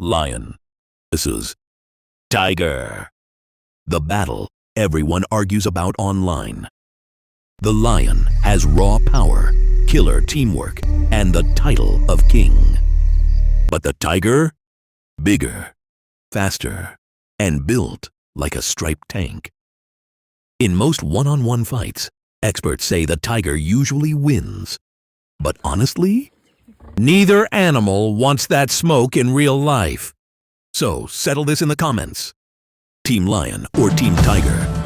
Lion versus Tiger. The battle everyone argues about online. The lion has raw power, killer teamwork, and the title of king. But the tiger? Bigger, faster, and built like a striped tank. In most one-on-one fights, experts say the tiger usually wins. But honestly, neither animal wants that smoke in real life. So settle this in the comments. Team Lion or Team Tiger?